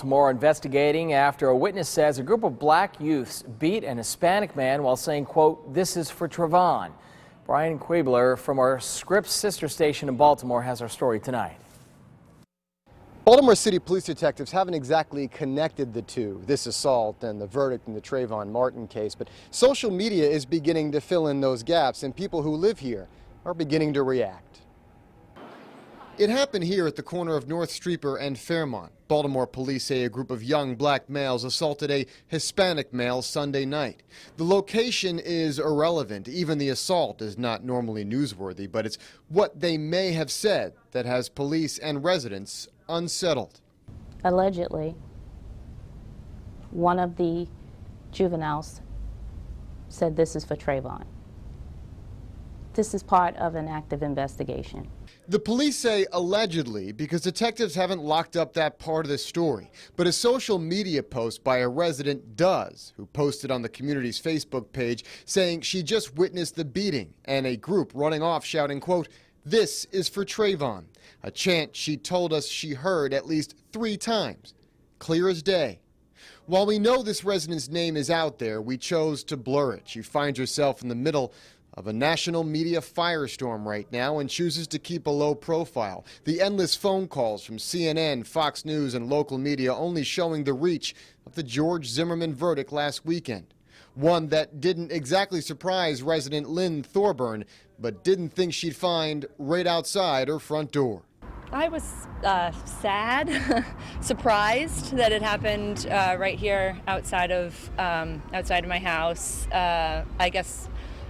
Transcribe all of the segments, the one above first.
Baltimore investigating after a witness says a group of black youths beat an Hispanic man while saying, quote, "This is for Trayvon." Brian Quiebler from our Scripps sister station in Baltimore has our story tonight. Baltimore City police detectives haven't exactly connected the two, this assault and the verdict in the Trayvon Martin case, but social media is beginning to fill in those gaps, and people who live here are beginning to react. It happened here at the corner of North Streeper and Fairmont. Baltimore police say a group of young black males assaulted a Hispanic male Sunday night. The location is irrelevant. Even the assault is not normally newsworthy, but it's what they may have said that has police and residents unsettled. Allegedly, one of the juveniles said this is for Trayvon. This is part of an active investigation. The police say allegedly because detectives haven't locked up that part of the story. But a social media post by a resident does, who posted on the community's Facebook page saying she just witnessed the beating and a group running off shouting, quote, "This is for Trayvon," a chant she told us she heard at least 3 times, clear as day. While we know this resident's name is out there, we chose to blur it. She finds herself in the middle of a national media firestorm right now and chooses to keep a low profile. The endless phone calls from CNN, Fox News, and local media only showing the reach of the George Zimmerman verdict last weekend. One that didn't exactly surprise resident Lynn Thorburn, but didn't think she'd find right outside her front door. I was sad, surprised that it happened right here outside of my house. I guess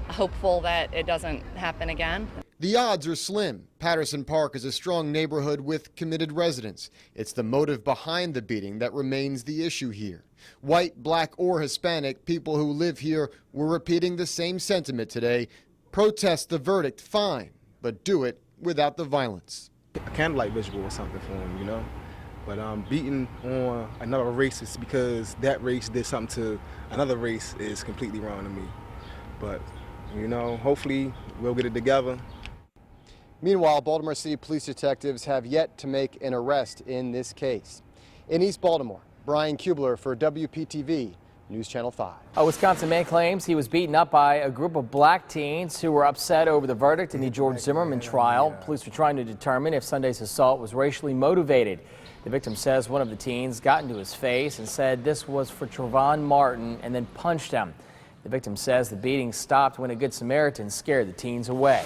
hopeful that it doesn't happen again. The odds are slim. Patterson Park is a strong neighborhood with committed residents. It's the motive behind the beating that remains the issue here. White, black, or Hispanic, people who live here were repeating the same sentiment today. Protest the verdict, fine, but do it without the violence. A candlelight visual or something for him, you know? But beating on another race is because that race did something to another race is completely wrong to me. But you know, hopefully we'll get it together. Meanwhile, Baltimore City police detectives have yet to make an arrest in this case. In East Baltimore, Brian Quiebler for WPTV, News Channel 5. A Wisconsin man claims he was beaten up by a group of black teens who were upset over the verdict in the George Zimmerman trial. Police were trying to determine if Sunday's assault was racially motivated. The victim says one of the teens got into his face and said this was for Trayvon Martin and then punched him. The victim says the beating stopped when a Good Samaritan scared the teens away.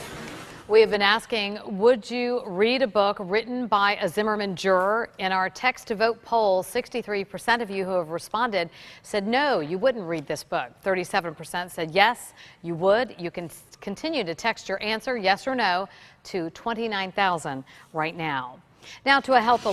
We have been asking, would you read a book written by a Zimmerman juror? In our text to vote poll, 63% of you who have responded said no, you wouldn't read this book. 37% said yes, you would. You can continue to text your answer, yes or no, to 29,000 right now. Now to a health alert.